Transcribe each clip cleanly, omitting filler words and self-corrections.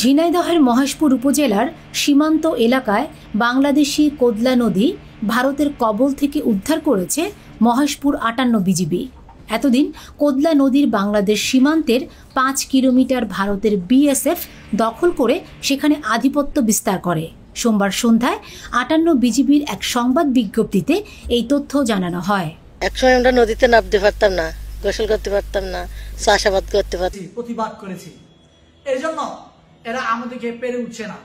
ঝিনাইদহের মহেশপুর উপজেলার সীমান্ত এলাকায় বাংলাদেশি কোদলা নদী ভারতের কবল থেকে উদ্ধার করেছে মহেশপুর ৫৮ বিজিবি। এতদিন কোদলা নদীর বাংলাদেশ সীমান্তের ৫ কিলোমিটার ভারতের বিএসএফ দখল করে সেখানে আধিপত্য বিস্তার করে। সোমবার সন্ধ্যায় ৫৮ বিজিবির এক সংবাদ বিজ্ঞপ্তিতে এই তথ্য জানানো হয়। একসময় আমরা নদীতে নামতে পারতাম না, গোসল করতে পারতাম না, চাষাবাদ করতে পারতাম। প্রতিবাদ করেছি, এর জন্য এরা আমাদেরকে পেরে উঠছে না।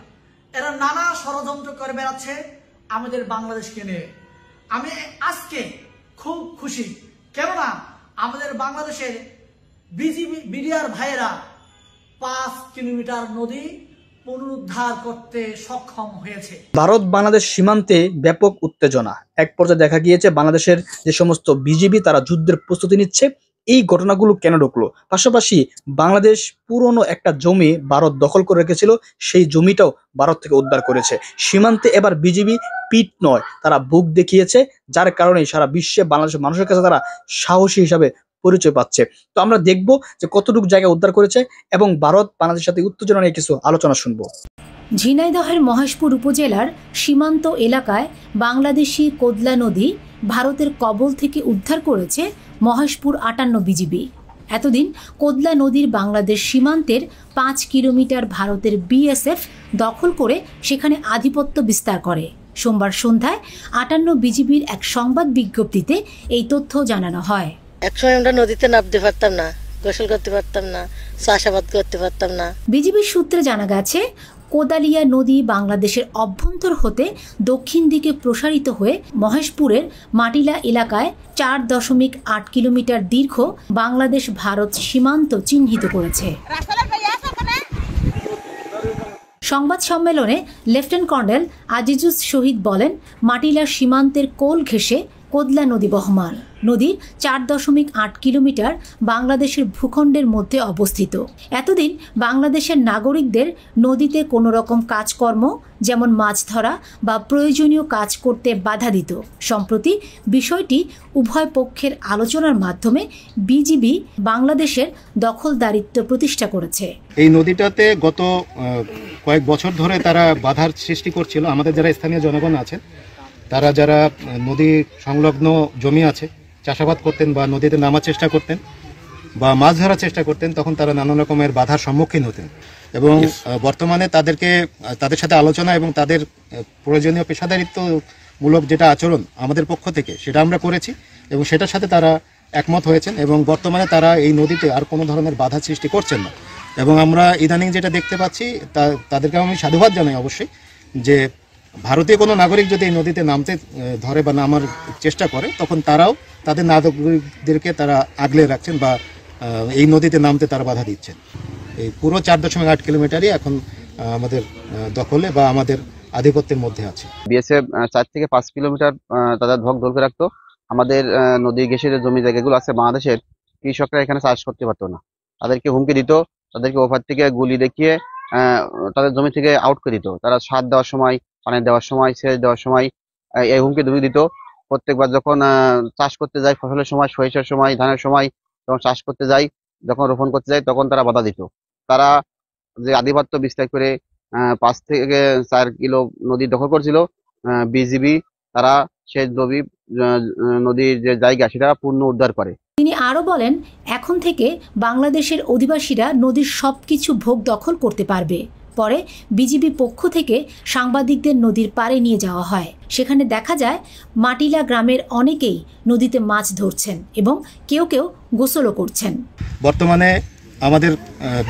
এরা নানা ষড়যন্ত্র করে বেড়াচ্ছে আমাদের বাংলাদেশকে নিয়ে। আমি আজকে খুব খুশি, কেননা আমাদের বাংলাদেশের বিডিআর ভাইয়েরা ৫ কিলোমিটার নদী পুনরুদ্ধার করতে সক্ষম হয়েছে। ভারত বাংলাদেশ সীমান্তে ব্যাপক উত্তেজনা। এক পর্যায়ে দেখা গিয়েছে বাংলাদেশের যে সমস্ত বিজিবি তারা যুদ্ধের প্রস্তুতি নিচ্ছে। এই ঘটনাগুলো কেন ঢুকলো? পাশাপাশি বাংলাদেশ পুরনো একটা জমি ভারত দখল করে রেখেছিল, সেই জমিটাও ভারত থেকে উদ্ধার করেছে। সীমান্তে এবার বিজিবি পিঠ নয়, তারা বুক দেখিয়েছে, যার কারণে সারা বিশ্বে বাংলাদেশের মানুষের কাছে তারা সাহসী হিসাবে পরিচয় পাচ্ছে। তো আমরা দেখবো যে কতটুকু জায়গা উদ্ধার করেছে এবং ভারত বাংলাদেশের সাথে উত্তেজনা নিয়ে কিছু আলোচনা শুনবো। ঝিনাইদহের মহেশপুর উপজেলার সীমান্ত এলাকায় বাংলাদেশি কোদলা নদী ভারতের কবল থেকে উদ্ধার করেছে মহেশপুর ৫৮ বিজিবি। এতদিন কোদলা নদীর বাংলাদেশ সীমান্তের ৫ কিলোমিটার ভারতের বিএসএফ দখল করে সেখানে আধিপত্য বিস্তার করে। সোমবার সন্ধ্যায় ৫৮ বিজিবির এক সংবাদ বিজ্ঞপ্তিতে এই তথ্য জানানো হয়। একসময় আমরা নদীতে নামতে পারতাম না, গোসল করতে পারতাম না, চাষাবাদ করতে পারতাম না। বিজিবির সূত্রে জানা গেছে, কোদালিয়া নদী বাংলাদেশের অভ্যন্তর হতে দক্ষিণ দিকে প্রসারিত হয়ে মহেশপুরের মাটিলা এলাকায় ৪.৮ কিলোমিটার দীর্ঘ বাংলাদেশ ভারত সীমান্ত চিহ্নিত করেছে। সংবাদ সম্মেলনে লেফটেন্যান্ট কর্নেল আজিজুস শহীদ বলেন, মাটিলা সীমান্তের কোল ঘেঁষে কোদলা নদী বহমান। নদীর ৪.৮ কিলোমিটার বাংলাদেশের ভূখণ্ডের মধ্যে অবস্থিত। এতদিন বাংলাদেশের নাগরিকদের নদীতে কোনো রকম কাজকর্ম যেমন মাছ ধরা বা প্রয়োজনীয় কাজ করতে বাধা দিত। সম্প্রতি বিষয়টি উভয় পক্ষের আলোচনার মাধ্যমে বিজিবি বাংলাদেশের দখলদারিত্ব প্রতিষ্ঠা করেছে। এই নদীটাতে গত কয়েক বছর ধরে তারা বাধার সৃষ্টি করছিল। আমাদের যারা স্থানীয় জনগণ আছে, তারা যারা নদী সংলগ্ন জমি আছে চাষাবাদ করতেন বা নদীতে নামার চেষ্টা করতেন বা মাছ ধরার চেষ্টা করতেন, তখন তারা নানা রকমের বাধার সম্মুখীন হতেন। এবং বর্তমানে তাদের সাথে আলোচনা এবং তাদের প্রয়োজনীয় পেশাদারিত্বমূলক যেটা আচরণ আমাদের পক্ষ থেকে সেটা আমরা করেছি এবং সেটার সাথে তারা একমত হয়েছেন এবং বর্তমানে তারা এই নদীতে আর কোনো ধরনের বাধা সৃষ্টি করছেন না। এবং আমরা ইদানিং যেটা দেখতে পাচ্ছি, তাদেরকে আমি সাধুবাদ জানাই অবশ্যই, যে ভারতীয় কোনো নাগরিক যদি এই নদীতে নামতে ধরে বা নামার চেষ্টা করে, তখন তারাও তাদের নাগরিকদেরকে তারা আগলে রাখছেন বা এই নদীতে নামতে তারা বাধা দিচ্ছেন। এই পুরো ৪.৮ কিলোমিটারই এখন আমাদের দখলে বা আমাদের আধিপত্যের মধ্যে আছে। বিএসএফ ৪ থেকে 5 কিলোমিটার তাদের দখল রাখতো। আমাদের নদী ঘেঁষে যে জমি জায়গাগুলো আছে বাংলাদেশের, কৃষকরা এখানে চাষ করতে পারতো না। তাদেরকে হুমকি দিত, তাদেরকে ওভার থেকে গুলি দেখিয়ে তাদের জমি থেকে আউট করে দিত। তারা সার দেওয়ার সময়, পানি দেওয়ার সময়, সেচ দেওয়ার সময় এই হুমকি ধুমকি দিত। প্রত্যেকবার যখন চাষ করতে যায়, ফসলের সময়, সরিষার সময়, ধানের সময়, যখন চাষ করতে যায়, যখন রোপণ করতে যায়, তখন তারা বাধা দিত। তারা যে আধিপত্য বিস্তার করে ৫ থেকে ৪ কিলো নদী দখল করছিল, বিজিবি তারা সেই নদীর যে জায়গা সেটা পূর্ণ উদ্ধার করে। তিনি আরো বলেন, এখন থেকে বাংলাদেশের অধিবাসীরা নদীর সবকিছু ভোগ দখল করতে পারবে। পরে বিজিবি পক্ষ থেকে সাংবাদিকদের নদীর পাড়ে নিয়ে যাওয়া হয়। সেখানে দেখা যায় মাটিলা গ্রামের অনেকেই নদীতে মাছ ধরছেন এবং কেউ কেউ গোসলও করছেন। বর্তমানে আমাদের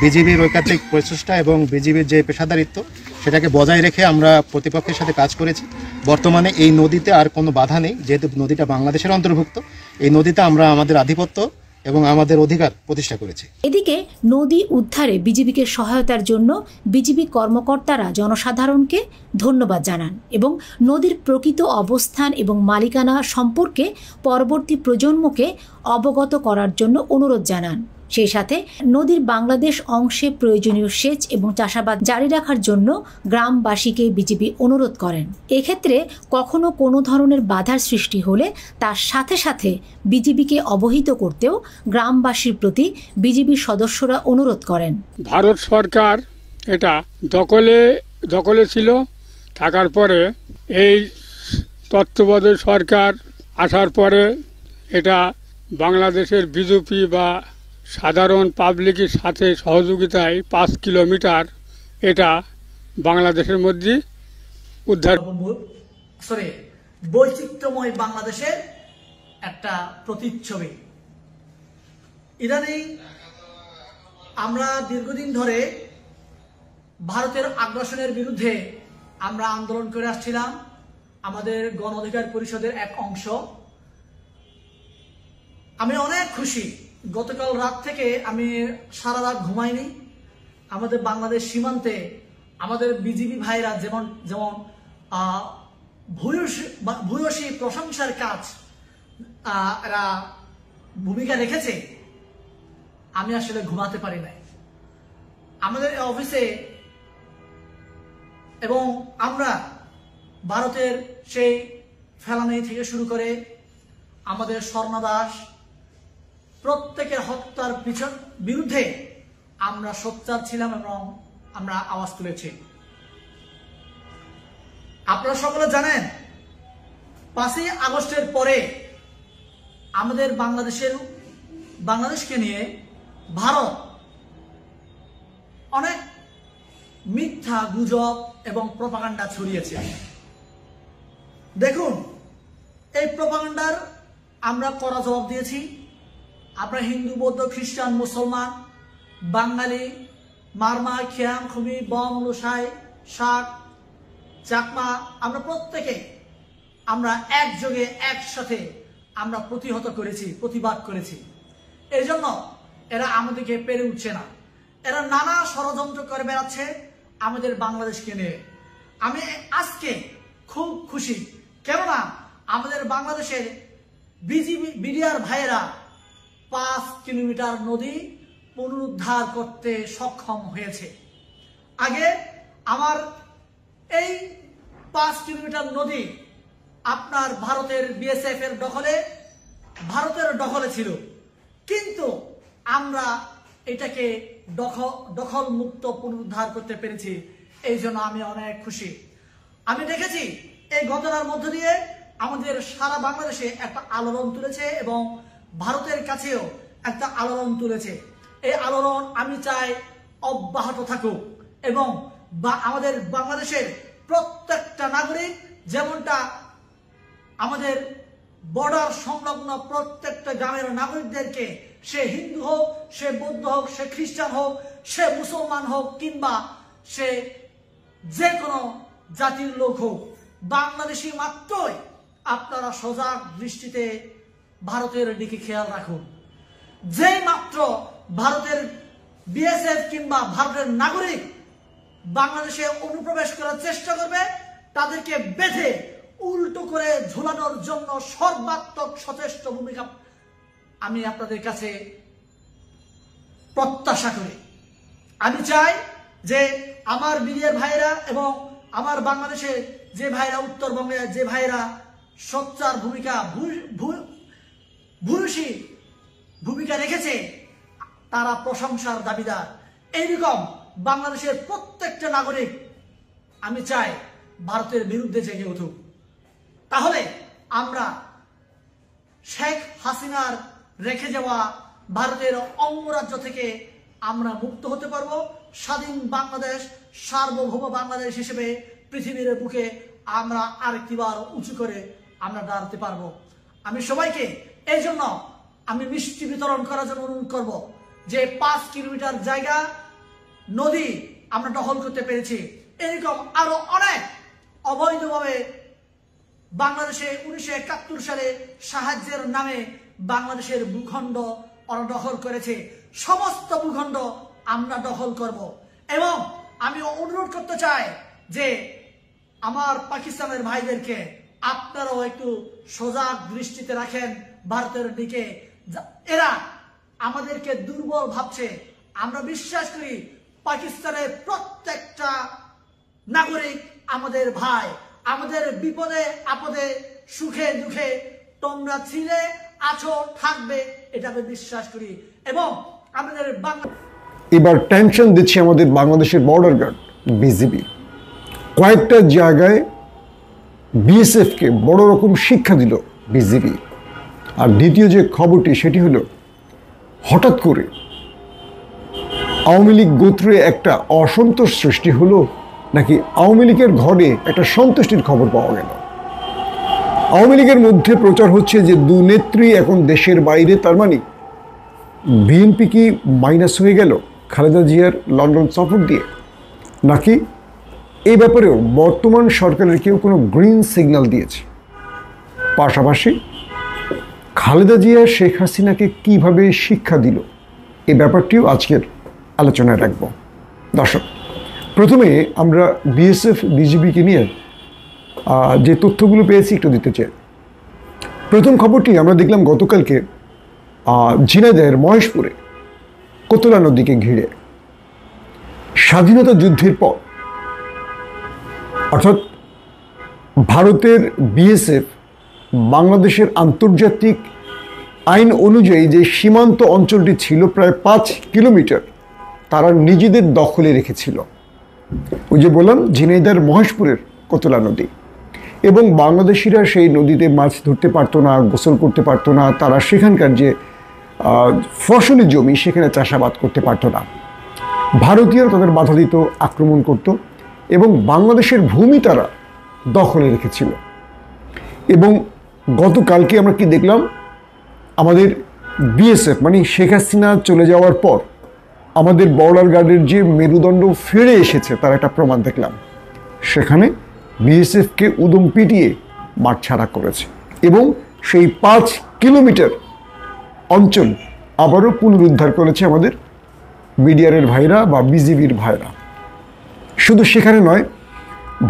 বিজিবির ঐকান্তিক প্রচেষ্টা এবং বিজিবির যে পেশাদারিত্ব সেটাকে বজায় রেখে আমরা প্রতিপক্ষের সাথে কাজ করেছি। বর্তমানে এই নদীতে আর কোনো বাধা নেই, যেহেতু নদীটা বাংলাদেশের অন্তর্ভুক্ত। এই নদীতে আমরা আমাদের আধিপত্য এবং আমাদের অধিকার প্রতিষ্ঠা করেছে। এদিকে নদী উদ্ধারে বিজিবিকে সহায়তার জন্য বিজিবি কর্মকর্তারা জনসাধারণকে ধন্যবাদ জানান এবং নদীর প্রকৃত অবস্থান এবং মালিকানা সম্পর্কে পরবর্তী প্রজন্মকে অবগত করার জন্য অনুরোধ জানান। সেই সাথে নদীর বাংলাদেশ অংশে প্রয়োজনীয় সেচ এবং চাষাবাদ জারি রাখার জন্য গ্রামবাসীকে বিজিবি অনুরোধ করেন। এক্ষেত্রে কখনো কোনো ধরনের বাধার সৃষ্টি হলে তার সাথে সাথে বিজিবিকে অবহিত করতেও গ্রামবাসীর প্রতি বিজিবির সদস্যরা অনুরোধ করেন। ভারত সরকার এটা দখলে ছিল। থাকার পরে এই তত্ত্বাবধায়ক সরকার আসার পরে এটা বাংলাদেশের বিজেপি বা সাধারণ পাবলিকের সাথে সহযোগিতায় 5 কিলোমিটার এটা বাংলাদেশের মধ্যে উদ্ধার বৈচিত্র্যময় বাংলাদেশের একটা প্রতিচ্ছবি। ইদানিং আমরা দীর্ঘদিন ধরে ভারতের আগ্রাসনের বিরুদ্ধে আমরা আন্দোলন করে আসছিলাম, আমাদের গণ অধিকার পরিষদের এক অংশ। আমি অনেক খুশি, গতকাল রাত থেকে আমি সারা রাত ঘুমাইনি। আমাদের বাংলাদেশ সীমান্তে আমাদের বিজিবি ভাইরা যেমন ভূয়সী প্রশংসার কাজ এরা ভূমিকা রেখেছে, আমি আসলে ঘুমাতে পারি নাই। আমাদের অফিসে এবং আমরা ভারতের সেই ফেলানি থেকে শুরু করে আমাদের স্বর্ণা দাস প্রত্যেকের হত্যার বিরুদ্ধে আমরা সোচ্চার ছিলাম এবং আমরা আওয়াজ তুলেছি। আপনারা সকলে জানেন 5ই আগস্টের পরে আমাদের বাংলাদেশকে নিয়ে ভারত অনেক মিথ্যা গুজব এবং প্রপাগান্ডা ছড়িয়েছে। দেখুন, এই প্রপাগান্ডার আমরা কড়া জবাব দিয়েছি। আমরা হিন্দু, বৌদ্ধ, খ্রিস্টান, মুসলমান, বাঙালি, মারমা, খিয়াম, খুমি, বম, লোসাই, শাক, চাকমা, আমরা প্রত্যেকে আমরা একযোগে একসাথে আমরা প্রতিবাদ করেছি। এই জন্য এরা আমাদেরকে পেরে উঠছে না। এরা নানা ষড়যন্ত্র করে বেড়াচ্ছে আমাদের বাংলাদেশকে নিয়ে। আমি আজকে খুব খুশি, কেননা আমাদের বাংলাদেশের বিডিআর ভাইয়েরা 5 কিলোমিটার নদী পুনরুদ্ধার করতে সক্ষম হয়েছে। আগে আমার এই 5 কিলোমিটার নদী আপনার ভারতের বিএসএফ এর দখলে ছিল, কিন্তু আমরা এটাকে দখল মুক্ত পুনরুদ্ধার করতে পেরেছি। এই জন্য আমি অনেক খুশি। আমি দেখেছি এই ঘটনার মধ্য দিয়ে আমাদের সারা বাংলাদেশে একটা আলোড়ন তুলেছে এবং ভারতের কাছেও একটা আলোড়ন তুলেছে। এই আলোড়ন আমি চাই অব্যাহত থাকুক এবং আমাদের বাংলাদেশের প্রত্যেকটা নাগরিক, যেমনটা আমাদের বর্ডার সংলগ্ন প্রত্যেকটা গ্রামের নাগরিকদেরকে, সে হিন্দু হোক, সে বৌদ্ধ হোক, সে খ্রিস্টান হোক, সে মুসলমান হোক, কিংবা সে যে কোনো জাতির লোক হোক, বাংলাদেশি মাত্রই আপনারা সজাগ দৃষ্টিতে ভারতের দিকে খেয়াল রাখুন। যে মাত্র ভারতের বিএসএফ কিংবা ভারতের নাগরিক বাংলাদেশে অনুপ্রবেশ করার চেষ্টা করবে, তাদেরকে বেঁধে উল্টো করে ঝুলানোর জন্য সর্বাত্মক সচেষ্ট ভূমিকা আমি আপনাদের কাছে প্রত্যাশা করি। আমি চাই যে আমার বিডিআর ভাইরা এবং আমার বাংলাদেশে যে ভাইরা, উত্তরবঙ্গে যে ভাইরা সোচ্চার ভূয়সী ভূমিকা রেখেছে, তারা প্রশংসার দাবিদার। এইরকম বাংলাদেশের প্রত্যেকটা নাগরিক আমি চাই ভারতের বিরুদ্ধে জেগে উঠুক। তাহলে আমরা শেখ হাসিনার রেখে যাওয়া ভারতের অঙ্গরাজ্য থেকে আমরা মুক্ত হতে পারবো। স্বাধীন বাংলাদেশ, সার্বভৌম বাংলাদেশ হিসেবে পৃথিবীর বুকে আমরা আরেকটিবার উঁচু করে আমরা দাঁড়াতে পারবো। আমি সবাইকে এই জন্য আমি মিষ্টি বিতরণ করার জন্য অনুরোধ করব যে 5 কিলোমিটার জায়গা নদী আমরা দখল করতে পেরেছি। এরকম আরো অনেক অবৈধভাবে বাংলাদেশে 1971 সালে সাহায্যের নামে বাংলাদেশের ভূখণ্ড ওরা দখল করেছে। সমস্ত ভূখণ্ড আমরা দখল করব এবং আমি অনুরোধ করতে চাই যে আমার পাকিস্তানের ভাইদেরকে আপনারাও একটু সজাগ দৃষ্টিতে রাখেন ভারতের দিকে। এরা আমাদেরকে দুর্বল ভাবছে। আমরা বিশ্বাস করি পাকিস্তানের প্রত্যেকটা নাগরিক আমাদের ভাই। আমাদের বিপদে আপদে সুখে দুঃখে তোমরা ছিলে, আছো, থাকবে, এটা আমি বিশ্বাস করি। এবং আমাদের এবার টেনশন দিচ্ছে আমাদের বাংলাদেশের বর্ডার গার্ড বিজিবি। কয়েকটা জায়গায় বিএসএফকে বড় রকম শিক্ষা দিল বিজিবি। আর দ্বিতীয় যে খবরটি সেটি হলো, হঠাৎ করে আওয়ামী লীগ গোত্রে একটা অসন্তোষ সৃষ্টি হলো, নাকি আওয়ামী লীগের ঘরে একটা সন্তুষ্টির খবর পাওয়া গেল। আওয়ামী লীগের মধ্যে প্রচার হচ্ছে যে দু নেত্রী এখন দেশের বাইরে, তার মানে বিএনপি কি মাইনাস হয়ে গেল খালেদা জিয়ার লন্ডন সফর দিয়ে, নাকি এই ব্যাপারেও বর্তমান সরকারের কেউ কোনো গ্রিন সিগন্যাল দিয়েছে। পাশাপাশি খালেদা জিয়া শেখ হাসিনাকে কিভাবে শিক্ষা দিল, এই ব্যাপারটিও আজকের আলোচনায় রাখব। দর্শক, প্রথমে আমরা বিএসএফ বিজিবিকে নিয়ে যে তথ্যগুলো পেয়েছি একটু দিতে চাই। প্রথম খবরটি আমরা দেখলাম গতকালকে ঝিনাইদহের মহেশপুরে কোতলা নদীকে ঘিরে স্বাধীনতা যুদ্ধের পর, অর্থাৎ ভারতের বিএসএফ বাংলাদেশের আন্তর্জাতিক আইন অনুযায়ী যে সীমান্ত অঞ্চলটি ছিল প্রায় 5 কিলোমিটার, তারা নিজেদের দখলে রেখেছিল। ওই যে বললাম ঝিনাইদহের মহেশপুরের কোতলা নদী, এবং বাংলাদেশিরা সেই নদীতে মাছ ধরতে পারতো না, গোসল করতে পারতো না, তারা সেখানকার যে ফসলি জমি সেখানে চাষাবাদ করতে পারতো না। ভারতীয়রা তাদের বাধা দিত, আক্রমণ করত, এবং বাংলাদেশের ভূমি তারা দখলে রেখেছিল। এবং গতকালকে আমরা কি দেখলাম, আমাদের বিএসএফ মানে শেখ হাসিনা চলে যাওয়ার পর আমাদের বর্ডার গার্ডের যে মেরুদণ্ড ফিরে এসেছে তার একটা প্রমাণ দেখলাম। সেখানে বিএসএফকে উদম পিটিয়ে মাঠ ছাড়া করেছে, এবং সেই 5 কিলোমিটার অঞ্চল আবারও পুনরুদ্ধার করেছে আমাদের বিডিআরের ভাইরা বা বিজিবির ভাইরা। শুধু সেখানে নয়,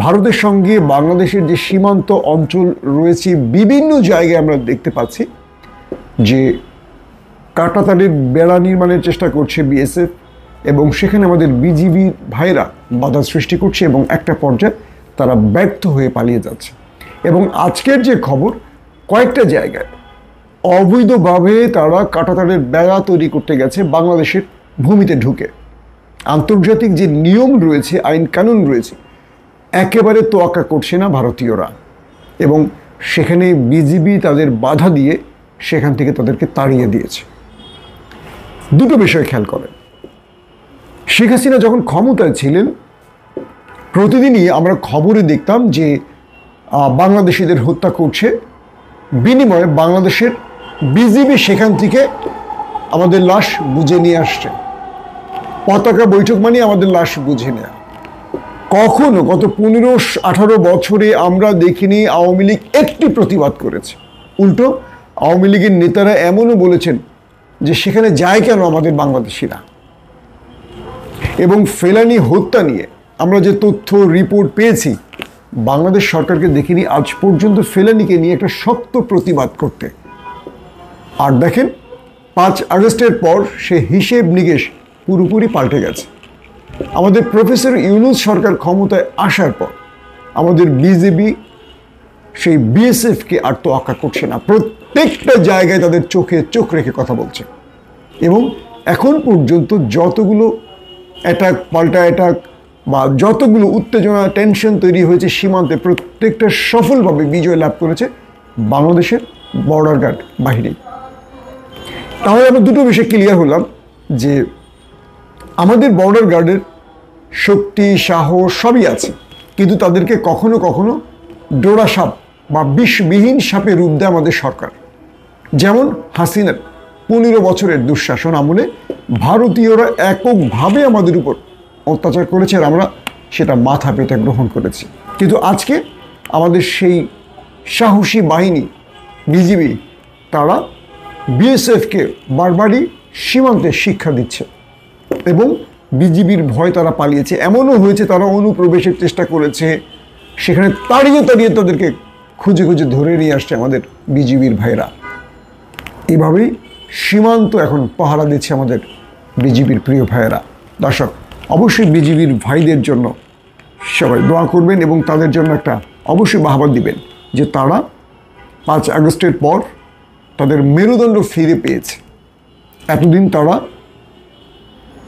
ভারতের সঙ্গে বাংলাদেশের যে সীমান্ত অঞ্চল রয়েছে বিভিন্ন জায়গায় আমরা দেখতে পাচ্ছি যে কাঁটাতারের বেড়া নির্মাণের চেষ্টা করছে বিএসএফ, এবং সেখানে আমাদের বিজিবি ভাইরা বাধা সৃষ্টি করছে, এবং একটা পর্যায়ে তারা ব্যর্থ হয়ে পালিয়ে যাচ্ছে। এবং আজকের যে খবর, কয়েকটা জায়গায় অবৈধভাবে তারা কাঁটাতারের বেড়া তৈরি করতে গেছে বাংলাদেশের ভূমিতে ঢুকে। আন্তর্জাতিক যে নিয়ম রয়েছে, আইন কানুন রয়েছে, একেবারে তোয়াক্কা করছে না ভারতীয়রা, এবং সেখানে বিজিবি তাদের বাধা দিয়ে সেখান থেকে তাদেরকে তাড়িয়ে দিয়েছে। দুটো বিষয় খেয়াল করেন, শেখ হাসিনা যখন ক্ষমতায় ছিলেন প্রতিদিনই আমরা খবরে দেখতাম যে বাংলাদেশিদের হত্যা করছে, বিনিময়ে বাংলাদেশের বিজিবি সেখান থেকে আমাদের লাশ বুঝে নিয়ে আসছে। পতাকা বৈঠক মানে আমাদের লাশ বুঝে নেয়া। কখনো গত 15-18 বছরে আমরা দেখিনি আওয়ামী লীগ একটি প্রতিবাদ করেছে। উল্টো আওয়ামী লীগের নেতারা এমনও বলেছেন যে সেখানে যায় কেন আমাদের বাংলাদেশিরা। এবং ফেলানি হত্যা নিয়ে আমরা যে তথ্য রিপোর্ট পেয়েছি, বাংলাদেশ সরকারকে দেখিনি আজ পর্যন্ত ফেলানিকে নিয়ে একটা শক্ত প্রতিবাদ করতে। আর দেখেন 5 আগস্টের পর সে হিসেব নিকেশ পুরোপুরি পাল্টে গেছে। আমাদের প্রফেসর ইউনূস সরকার ক্ষমতায় আসার পর আমাদের বিজেপি সেই বিএসএফকে আর তোয়াক্কা করছে না, প্রত্যেকটা জায়গায় তাদের চোখে চোখ রেখে কথা বলছে। এবং এখন পর্যন্ত যতগুলো অ্যাটাক, পাল্টা অ্যাটাক বা যতগুলো উত্তেজনা, টেনশন তৈরি হয়েছে সীমান্তে, প্রত্যেকটা সফলভাবে বিজয় লাভ করেছে বাংলাদেশের বর্ডার গার্ড বাহিনী। তাহলে আমরা দুটো বিষয় ক্লিয়ার হলাম যে আমাদের বর্ডার গার্ডের শক্তি, সাহস সবই আছে, কিন্তু তাদেরকে কখনো কখনো ডোরা সাপ বা বিষবিহীন সাপে রূপ দেয় আমাদের সরকার। যেমন হাসিনার 15 বছরের দুঃশাসন আমলে ভারতীয়রা এককভাবে আমাদের উপর অত্যাচার করেছে, আর আমরা সেটা মাথা পেতে গ্রহণ করেছি। কিন্তু আজকে আমাদের সেই সাহসী বাহিনী বিজিবি, তারা বিএসএফকে বারবারই সীমান্তে শিক্ষা দিচ্ছে, এবং বিজিবির ভয় তারা পালিয়েছে। এমনও হয়েছে তারা অনুপ্রবেশের চেষ্টা করেছে, সেখানে তাড়িয়ে তাড়িয়ে তাদেরকে খুঁজে খুঁজে ধরে নিয়ে আসছে আমাদের বিজিবির ভাইরা। এভাবেই সীমান্ত এখন পাহারা দিচ্ছে আমাদের বিজিবির প্রিয় ভাইয়েরা। দর্শক, অবশ্যই বিজিবির ভাইদের জন্য সবাই দোয়া করবেন, এবং তাদের জন্য একটা অবশ্যই বাহবা দিবেন যে তারা 5 আগস্টের পর তাদের মেরুদণ্ড ফিরে পেয়েছে। এতদিন তারা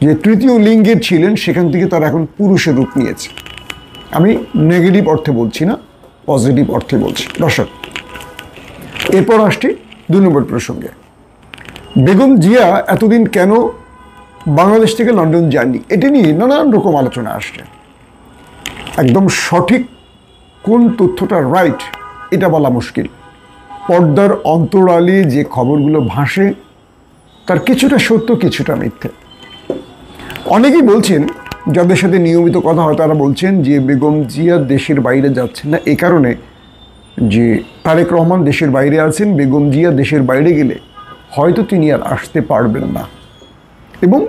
যে তৃতীয় লিঙ্গের ছিলেন সেখান থেকে তারা এখন পুরুষের রূপ নিয়েছে। আমি নেগেটিভ অর্থে বলছি না, পজিটিভ অর্থে বলছি। দর্শক, এরপর আসছি 2 নম্বর প্রসঙ্গে। বেগম জিয়া এতদিন কেন বাংলাদেশ থেকে লন্ডন যাননি, এটা নিয়ে নানান রকম আলোচনা আসছে। একদম সঠিক কোন তথ্যটা রাইট এটা বলা মুশকিল। পর্দার অন্তরালে যে খবরগুলো ভাসে তার কিছুটা সত্য, কিছুটা মিথ্যে। অনেকেই বলছেন, যাদের সাথে নিয়মিত কথা হয় তারা বলছেন যে বেগম জিয়া দেশের বাইরে যাচ্ছেন না এই কারণে যে তারেক রহমান দেশের বাইরে আছেন, বেগম জিয়া দেশের বাইরে গেলে হয়তো তিনি আর আসতে পারবেন না, এবং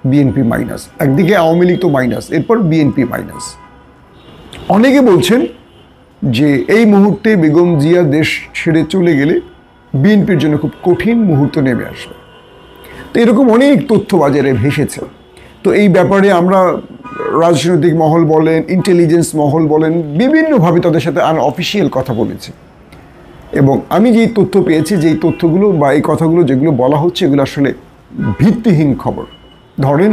বিএনপি মাইনাস। একদিকে আওয়ামী লীগ তো মাইনাস, এরপর বিএনপি মাইনাস। অনেকে বলছেন যে এই মুহূর্তে বেগম জিয়া দেশ ছেড়ে চলে গেলে বিএনপির জন্য খুব কঠিন মুহূর্ত নেমে আসবে। তো এরকম অনেক তথ্য বাজারে ভেসেছে। তো এই ব্যাপারে আমরা রাজনৈতিক মহল বলেন, ইন্টেলিজেন্স মহল বলেন, বিভিন্নভাবে তাদের সাথে আনঅফিসিয়াল কথা বলেছে। এবং আমি যেই তথ্য পেয়েছি, যেই তথ্যগুলো বা এই কথাগুলো যেগুলো বলা হচ্ছে, এগুলো আসলে ভিত্তিহীন খবর। ধরেন,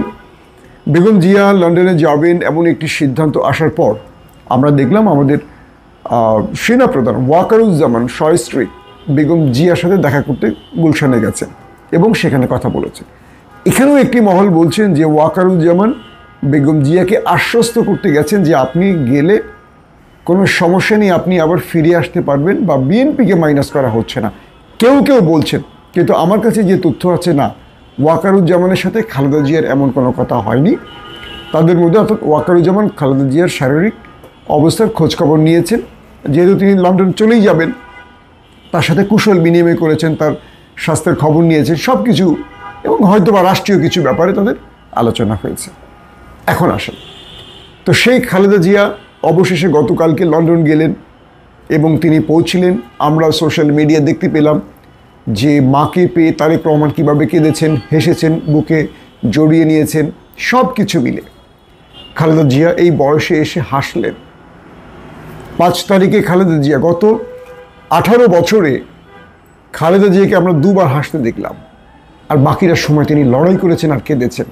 বেগম জিয়া লন্ডনে যাবেন এমন একটি সিদ্ধান্ত আসার পর আমরা দেখলাম আমাদের সেনাপ্রধান ওয়াকারুজ্জামান সয়স্ত্রী বেগম জিয়ার সাথে দেখা করতে গুলশানে গেছেন এবং সেখানে কথা বলেছে। এখানেও একটি মহল বলছেন যে ওয়াকারুজ্জামান বেগম জিয়াকে আশ্বস্ত করতে গেছেন যে আপনি গেলে কোনো সমস্যা নেই, আপনি আবার ফিরে আসতে পারবেন, বা বিএনপিকে মাইনাস করা হচ্ছে না। কেউ কেউ বলছেন, কিন্তু আমার কাছে যে তথ্য আছে, না, ওয়াকারুজ্জামানের সাথে খালেদা জিয়ার এমন কোনো কথা হয়নি। তাদের মধ্যে অর্থাৎ ওয়াকারুজ্জামান খালেদা জিয়ার শারীরিক অবস্থার খোঁজখবর নিয়েছেন, যেহেতু তিনি লন্ডন চলেই যাবেন, তার সাথে কুশল বিনিময় করেছেন, তার স্বাস্থ্যের খবর নিয়েছেন, সব কিছু, এবং হয়তো বা রাষ্ট্রীয় কিছু ব্যাপারে তাদের আলোচনা হয়েছে। এখন আসেন, তো সেই খালেদা জিয়া অবশেষে গতকালকে লন্ডন গেলেন এবং তিনি পৌঁছিলেন। আমরা সোশ্যাল মিডিয়া দেখতে পেলাম যে মাকে পেয়ে তারেক রহমান কীভাবে কেঁদেছেন, হেসেছেন, বুকে জড়িয়ে নিয়েছেন, সব কিছু মিলে খালেদা জিয়া এই বয়সে এসে হাসলেন। 5 তারিখে খালেদা জিয়া, গত 18 বছরে খালেদা জিয়াকে আমরা 2 বার হাসতে দেখলাম, আর বাকিটা সময় তিনি লড়াই করেছেন আর কেঁদেছেন।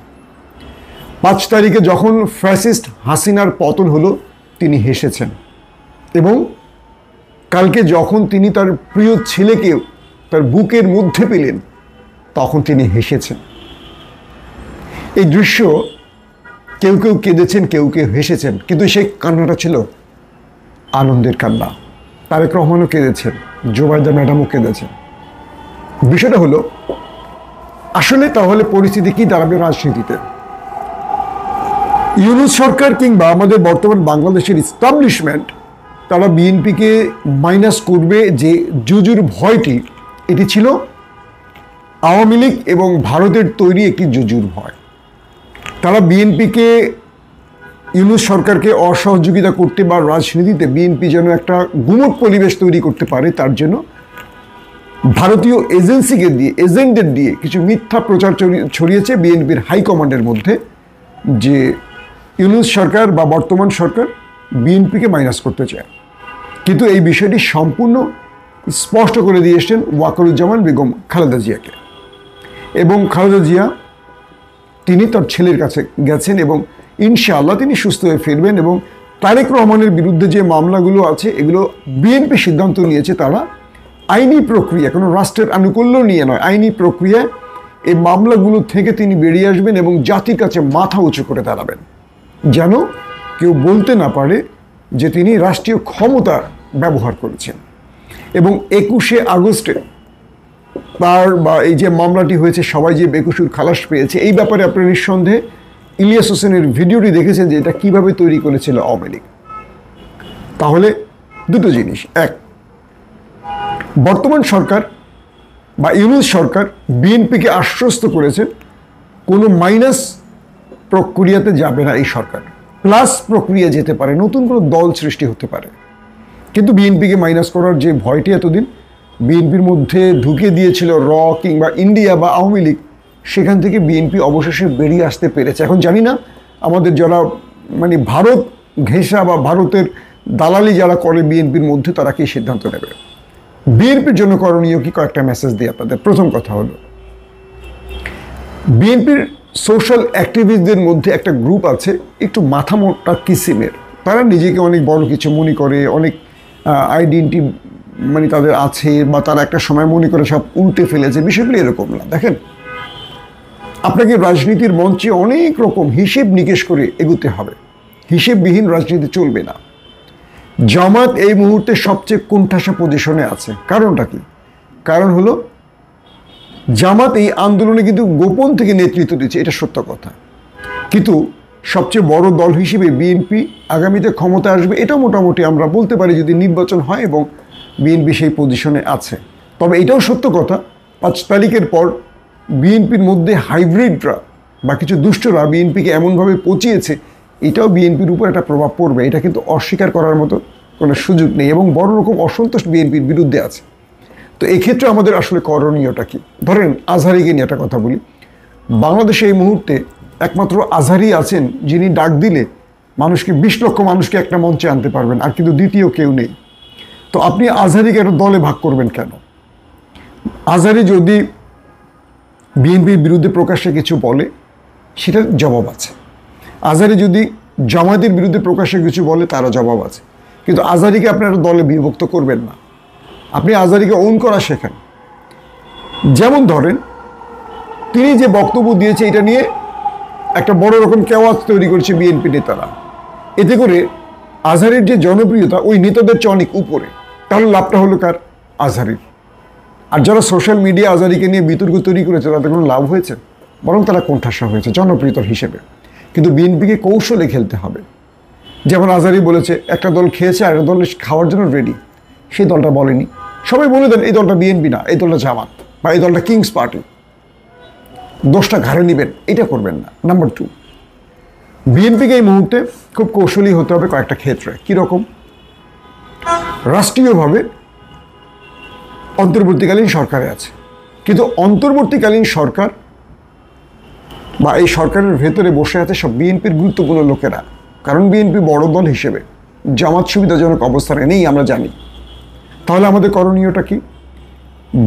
5 তারিখে যখন ফ্যাসিস্ট হাসিনার পতন হলো তিনি হেসেছেন, এবং কালকে যখন তিনি তার প্রিয় ছেলেকে তার বুকের মধ্যে পেলেন তখন তিনি হেসেছেন। এই দৃশ্য কেউ কেউ কেঁদেছেন, কেউ কেউ হেসেছেন, কিন্তু সেই কান্নাটা ছিল আনন্দের কান্না। তারেক রহমানও কেঁদেছেন, জোবাইদা ম্যাডামও কেঁদেছেন। বিষয়টা হলো, আসলে তাহলে পরিস্থিতি কি দাঁড়াবে রাজনীতিতে? ইউনূস সরকার কিংবা আমাদের বর্তমান বাংলাদেশের ইস্টাবলিশমেন্ট তারা বিএনপিকে মাইনাস করবে যে জুজুর ভয়টি, এটি ছিল আওয়ামী লীগ এবং ভারতের তৈরি একটি জুজুর ভয়। তারা বিএনপিকে, ইউনূস সরকারকে অসহযোগিতা করতে বা রাজনীতিতে বিএনপি যেন একটা গুমট পরিবেশ তৈরি করতে পারে, তার জন্য ভারতীয় এজেন্সিকে দিয়ে, এজেন্টদের দিয়ে কিছু মিথ্যা প্রচার ছড়িয়েছে বিএনপির হাইকমান্ডের মধ্যে, যে ইউনূস সরকার বা বর্তমান সরকার বিএনপিকে মাইনাস করতে চায়। কিন্তু এই বিষয়টি সম্পূর্ণ স্পষ্ট করে দিয়ে এসছেন ওয়াকারুজ্জামান বেগম খালেদা জিয়াকে, এবং খালেদা জিয়া তিনি তার ছেলের কাছে গেছেন এবং ইনশাআল্লাহ তিনি সুস্থ হয়ে ফিরবেন। এবং তারেক রহমানের বিরুদ্ধে যে মামলাগুলো আছে এগুলো বিএনপি সিদ্ধান্ত নিয়েছে তারা আইনি প্রক্রিয়া, কোনো রাষ্ট্রের আনুকূল্য নিয়ে নয়, আইনি প্রক্রিয়ায় এই মামলাগুলো থেকে তিনি বেরিয়ে আসবেন এবং জাতির কাছে মাথা উঁচু করে দাঁড়াবেন, যেন কেউ বলতে না পারে যে তিনি রাষ্ট্রীয় ক্ষমতা ব্যবহার করেছেন। এবং 21শে আগস্টে তার বা এই যে মামলাটি হয়েছে, সবাই যে বেকসুর খালাস পেয়েছে, এই ব্যাপারে আপনারা নিঃসন্দেহে ইলিয়াস হোসেনের ভিডিওটি দেখেছেন যে এটা কীভাবে তৈরি করেছিল আওয়ামী লীগ। তাহলে দুটো জিনিস, এক, বর্তমান সরকার বা ইউনূস সরকার বিএনপিকে আশ্বস্ত করেছেন কোনো মাইনাস প্রক্রিয়াতে যাবে না এই সরকার, প্লাস প্রক্রিয়া যেতে পারে, নতুন কোনো দল সৃষ্টি হতে পারে। কিন্তু বিএনপিকে মাইনাস করার যে ভয়টি এতদিন বিএনপির মধ্যে ঢুকে দিয়েছিল র কিংবা ইন্ডিয়া বা আওয়ামী লীগ, সেখান থেকে বিএনপি অবশেষে বেরিয়ে আসতে পেরেছে। এখন জানি না আমাদের যারা মানে ভারত ঘেঁষা বা ভারতের দালালি যারা করে বিএনপির মধ্যে, তারা কি সিদ্ধান্ত নেবে। বিএনপির জন্য করণীয় কি, কয়েকটা মেসেজ দিই আপনাদের। প্রথম কথা হলো, বিএনপির সোশ্যাল অ্যাক্টিভিস্টদের মধ্যে একটা গ্রুপ আছে একটু মাথা মোটা কিসিমের, তারা নিজেকে অনেক বড় কিছু মনে করে, অনেক আইডেন্টি মানে তাদের আছে, বা তারা একটা সময় মনে করে সব উল্টে ফেলেছে। বিষয়গুলো এরকম না। দেখেন, আপনাকে রাজনীতির মঞ্চে অনেক রকম হিসেব নিকেশ করে এগুতে হবে, হিসেববিহীন রাজনীতি চলবে না। জামাত এই মুহূর্তে সবচেয়ে কোণঠাসা পজিশনে আছে। কারণটা কি? কারণ হলো জামাত এই আন্দোলনে কিন্তু গোপন থেকে নেতৃত্ব দিচ্ছে, এটা সত্য কথা। কিন্তু সবচেয়ে বড় দল হিসেবে বিএনপি আগামীতে ক্ষমতা আসবে, এটা মোটামুটি আমরা বলতে পারি যদি নির্বাচন হয়, এবং বিএনপি সেই পজিশনে আছে। তবে এটাও সত্য কথা, 5 তারিখের পর বিএনপির মধ্যে হাইব্রিডরা বা কিছু দুষ্টরা বিএনপিকে এমনভাবে পচিয়েছে, এটাও বিএনপির উপর একটা প্রভাব পড়বে। এটা কিন্তু অস্বীকার করার মতো কোনো সুযোগ নেই, এবং বড় রকম অসন্তোষ বিএনপির বিরুদ্ধে আছে। তো এই ক্ষেত্রে আমাদের আসলে করণীয়টা কি? ধরেন আজহারিকে নিয়ে একটা কথা বলি। বাংলাদেশে এই মুহূর্তে একমাত্র আজহারি আছেন যিনি ডাক দিলে মানুষকে 20 লক্ষ মানুষকে একটা মঞ্চে আনতে পারবেন, আর কিন্তু দ্বিতীয় কেউ নেই। তো আপনি আজহারিকে একটা দলে ভাগ করবেন কেন? আজহারি যদি বিএনপির বিরুদ্ধে প্রকাশ্যে কিছু বলে, সেটার জবাব আছে। আজহারি যদি জামায়াতের বিরুদ্ধে প্রকাশ্যে কিছু বলে, তারও জবাব আছে। কিন্তু আজহারিকে আপনি একটা দলে বিভক্ত করবেন না, আপনি আজহারিকে ওন করা শেখান। যেমন ধরেন, তিনি যে বক্তব্য দিয়েছে এটা নিয়ে একটা বড় রকম কেওয়াজ তৈরি করেছে বিএনপি নেতারা। এতে করে আজহারির যে জনপ্রিয়তা ওই নেতাদের চেয়ে অনেক উপরে। তাহলে লাভটা হলো কার? আজহারির। আর যারা সোশ্যাল মিডিয়া আজহারিকে নিয়ে বিতর্ক তৈরি করেছে, তাদের কোনো লাভ হয়েছে? বরং তারা কোণঠাসা হয়েছে জনপ্রিয়তার হিসেবে। কিন্তু বিএনপিকে কৌশলে খেলতে হবে। যেমন আজহারি বলেছে একটা দল খেয়েছে আর একটা দল খাওয়ার জন্য রেডি, সেই দলটা বলেনি। সবাই বলে দেন এই দলটা বিএনপি না, এই দলটা জামাত, বা এই দলটা কিংস পার্টি, দোষটা ঘাড়ে নেবেন, এটা করবেন না। নাম্বার 2, বিএনপিকে এই মুহূর্তে খুব কৌশলী হতে হবে কয়েকটা ক্ষেত্রে। কীরকম? রাষ্ট্রীয়ভাবে অন্তর্বর্তীকালীন সরকারে আছে, কিন্তু অন্তর্বর্তীকালীন সরকার বা এই সরকারের ভেতরে বসে আছে সব বিএনপির গুরুত্বপূর্ণ লোকেরা। কারণ বিএনপি বড় দল হিসেবে জামাত সুবিধাজনক অবস্থানে নেই, আমরা জানি। তাহলে আমাদের করণীয়টা কি?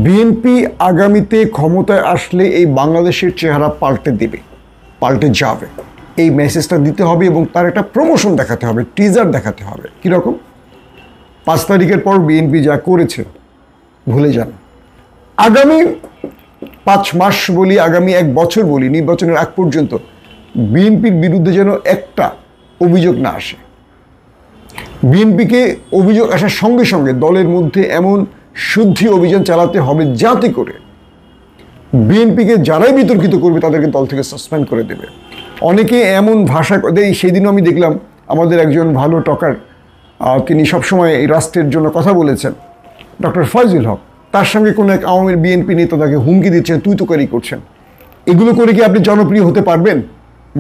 বিএনপি আগামীতে ক্ষমতায় আসলে এই বাংলাদেশের চেহারা পাল্টে দেবে, পাল্টে যাবে, এই মেসেজটা দিতে হবে, এবং তার একটা প্রমোশন দেখাতে হবে, টিজার দেখাতে হবে। কীরকম? 5 তারিখের পর বিএনপি যা করেছে ভুলে যান। আগামী 5 মাস বলি, আগামী 1 বছর বলি, নির্বাচনের আগ পর্যন্ত বিএনপির বিরুদ্ধে যেন একটা অভিযোগ না আসে। বিএনপিকে অভিযোগ আসার সঙ্গে সঙ্গে দলের মধ্যে এমন শুদ্ধি অভিযান চালাতে হবে যাতে করে বিএনপিকে যারাই বিতর্কিত করবে তাদেরকে দল থেকে সাসপেন্ড করে দেবে। অনেকে এমন ভাষা দেয়, সেদিনও আমি দেখলাম আমাদের একজন ভালো টকার, তিনি সবসময় এই রাষ্ট্রের জন্য কথা বলেছেন, ডক্টর ফয়জুল হক, তার সঙ্গে কোনো এক আওয়ামী বিএনপি নেতা তাকে হুমকি দিচ্ছেন, তুই তোকারি করছেন। এগুলো করে কি আপনি জনপ্রিয় হতে পারবেন?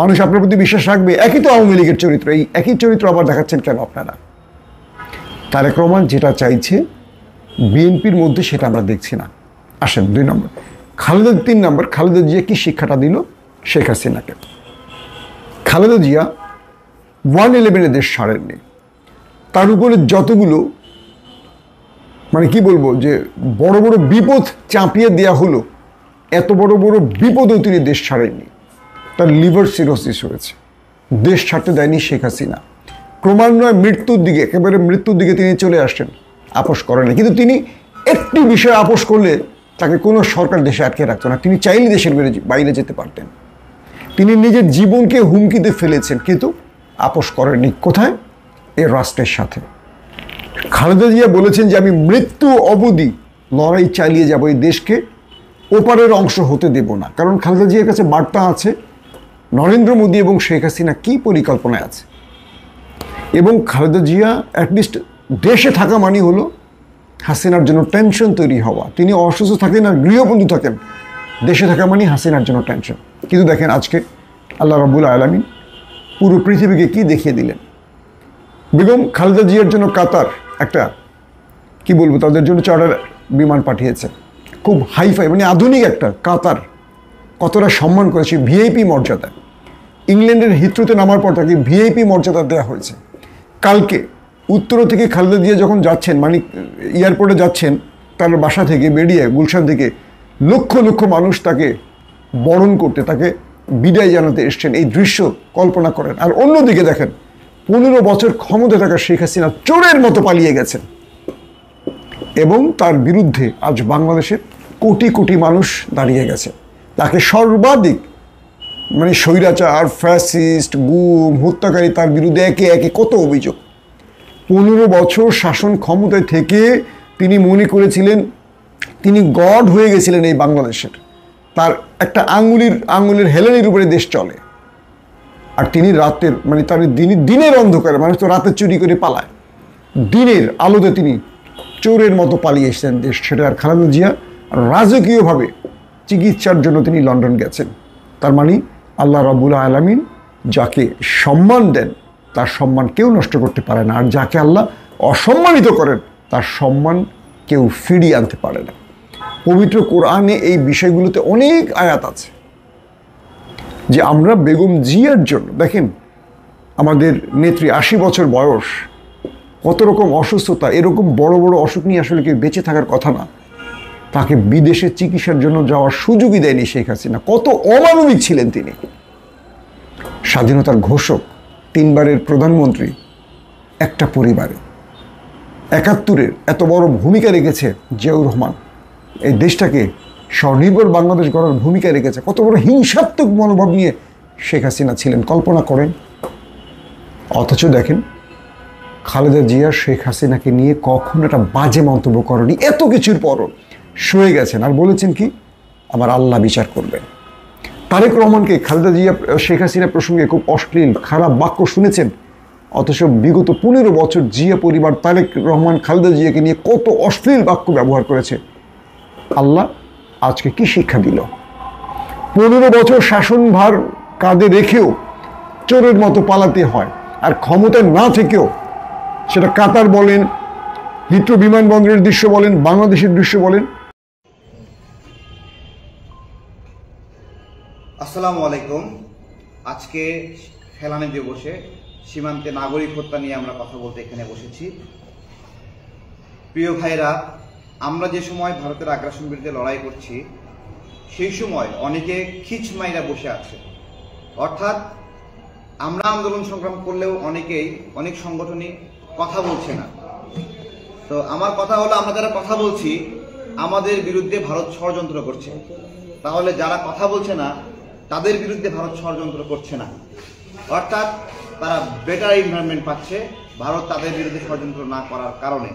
মানুষ আপনার প্রতি বিশ্বাস রাখবে? একই তো আওয়ামী লীগের চরিত্র, এই একই চরিত্র আবার দেখাচ্ছেন কেন আপনারা? তারেক রহমান যেটা চাইছে বিএনপির মধ্যে সেটা আমরা দেখছি না। আসেন 2 নম্বর, খালেদা। 3 নম্বর, খালেদা জিয়া কি শিক্ষাটা দিল শেখ হাসিনাকে? খালেদা জিয়া 1/11 দেশ ছাড়েননি। তার উপরে যতগুলো মানে কি বলবো, যে বড় বড় বিপদ চাপিয়ে দেওয়া হলো, এত বড় বড় বিপদেও তিনি দেশ ছাড়েননি। তার লিভার সিরোসিস হয়েছে, দেশ ছাড়তে দেয়নি শেখ হাসিনা। ক্রমান্বয়ে মৃত্যুর দিকে, একেবারে মৃত্যুর দিকে তিনি চলে আসছেন, আপোষ করেনি। কিন্তু তিনি একটি বিষয়ে আপোষ করলে তাকে কোনো সরকার দেশে আটকে রাখতো না, তিনি চাইলে দেশের বাইরে যেতে পারতেন। তিনি নিজের জীবনকে হুমকিতে ফেলেছেন, কিন্তু আপোষ করেননি। কোথায়? এই রাষ্ট্রের সাথে। খালেদা জিয়া বলেছেন যে আমি মৃত্যু অবধি লড়াই চালিয়ে যাব, এই দেশকে ওপারের অংশ হতে দেব না। কারণ খালেদা জিয়ার কাছে বার্তা আছে নরেন্দ্র মোদী এবং শেখ হাসিনা কী পরিকল্পনায় আছে। এবং খালেদা জিয়া অ্যাটলিস্ট দেশে থাকা মানে হলো হাসিনার জন্য টেনশন তৈরি হওয়া। তিনি অসুস্থ থাকেন আর গৃহবন্ধু থাকেন, দেশে থাকা মানে হাসিনার জন্য টেনশন। কিন্তু দেখেন আজকে আল্লাহ রাব্বুল আলামিন পুরো পৃথিবীকে কি দেখিয়ে দিলেন। বেগম খালেদা জিয়ার জন্য কাতার একটা কি বলবো, তাদের জন্য চার্টার বিমান পাঠিয়েছে, খুব হাইফাই মানে আধুনিক একটা কাতার। কতটা সম্মান করেছে, ভিআইপি মর্যাদা। ইংল্যান্ডের হিথ্রোতে নামার পর তাকে ভিআইপি মর্যাদা দেওয়া হয়েছে। কালকে উত্তর থেকে খালেদা জিয়া যখন যাচ্ছেন, মানে এয়ারপোর্টে যাচ্ছেন, তার বাসা থেকে বেরিয়ে গুলশান থেকে লক্ষ লক্ষ মানুষ তাকে বরণ করতে, তাকে বিদায় জানাতে এসছেন, এই দৃশ্য কল্পনা করেন। আর অন্যদিকে দেখেন 15 বছর ক্ষমতা থাকা শেখ হাসিনা চোরের মতো পালিয়ে গেছেন এবং তার বিরুদ্ধে আজ বাংলাদেশের কোটি কোটি মানুষ দাঁড়িয়ে গেছে। তাকে সর্বাধিক মানে স্বৈরাচার, ফ্যাসিস্ট, গুম, হত্যাকারী, তার বিরুদ্ধে একে একে কত অভিযোগ। 15 বছর শাসন ক্ষমতায় থেকে তিনি মনে করেছিলেন তিনি গড হয়ে গেছিলেন এই বাংলাদেশের। তার একটা আঙ্গুলের হেলানির উপরে দেশ চলে। আর তিনি রাতের মানে তার দিনের অন্ধকারে, মানুষ তো রাতে চুরি করে পালায়, দিনের আলোতে তিনি চোরের মতো পালিয়ে এসেছেন দেশ ছেড়ে। আর খালেদা জিয়া রাজকীয়ভাবে চিকিৎসার জন্য তিনি লন্ডন গেছেন। তার মানে আল্লাহ রাব্বুল আলামিন যাকে সম্মান দেন তার সম্মান কেউ নষ্ট করতে পারে না, আর যাকে আল্লাহ অসম্মানিত করেন তার সম্মান কেউ ফিরিয়ে আনতে পারে না। পবিত্র কোরআনে এই বিষয়গুলোতে অনেক আয়াত আছে যে আমরা বেগম জিয়ার জন্য, দেখেন আমাদের নেত্রী 80 বছর বয়স, কত রকম অসুস্থতা, এরকম বড় বড় অসুখ নিয়ে আসলে কেউ বেঁচে থাকার কথা না। তাকে বিদেশে চিকিৎসার জন্য যাওয়ার সুযোগই দেয়নি শেখ হাসিনা। কত অমানবিক ছিলেন তিনি। স্বাধীনতার ঘোষক, 3 বারের প্রধানমন্ত্রী, একটা পরিবারে 71-এর এত বড় ভূমিকা রেখেছে জিয়াউর রহমান, এই দেশটাকে স্বনির্ভর বাংলাদেশ গড়ার ভূমিকা রেখেছে। কত বড় হিংসাত্মক মনোভাব নিয়ে শেখ হাসিনা ছিলেন কল্পনা করেন। অথচ দেখেন খালেদা জিয়া শেখ হাসিনাকে নিয়ে কখনো একটা বাজে মন্তব্য করেনি, এত কিছুর পরও সয়ে গেছেন আর বলেছেন কি আমার আল্লাহ বিচার করবেন। তারেক রহমানকে খালেদা জিয়া শেখ হাসিনা প্রসঙ্গে খুব অশ্লীল খারাপ বাক্য শুনেছেন, অথচ বিগত 15 বছর জিয়া পরিবার তারেক রহমান খালেদা জিয়াকে নিয়ে কত অশ্লীল বাক্য ব্যবহার করেছে। আল্লাহ আজকে কি শিক্ষা দিল? 15 বছর শাসনভার কাঁধে রেখেও চোরের মতো পালাতে হয়, আর ক্ষমতায় না থেকেও, সেটা কাতার বলেন, হিথ্রো বিমানবন্দরের দৃশ্য বলেন, বাংলাদেশের দৃশ্য বলেন। আসসালামু আলাইকুম। আজকে ফেলানি দিবসে সীমান্তে নাগরিক হত্যা নিয়ে আমরা কথা বলতে এখানে বসেছি। প্রিয় ভাইরা, আমরা যে সময় ভারতের আগ্রাসন বিরুদ্ধে লড়াই করছি সেই সময় অনেকে খিচমাইরা বসে আছে, অর্থাৎ আমরা আন্দোলন সংগ্রাম করলেও অনেক সংগঠনই কথা বলছে না। তো আমার কথা হলো, আমরা যারা কথা বলছি আমাদের বিরুদ্ধে ভারত ষড়যন্ত্র করছে, তাহলে যারা কথা বলছে না তাদের বিরুদ্ধে ভারত ষড়যন্ত্র করছে না, অর্থাৎ তারা বেটার এনভায়রনমেন্ট পাচ্ছে ভারত তাদের বিরুদ্ধে ষড়যন্ত্র না করার কারণে।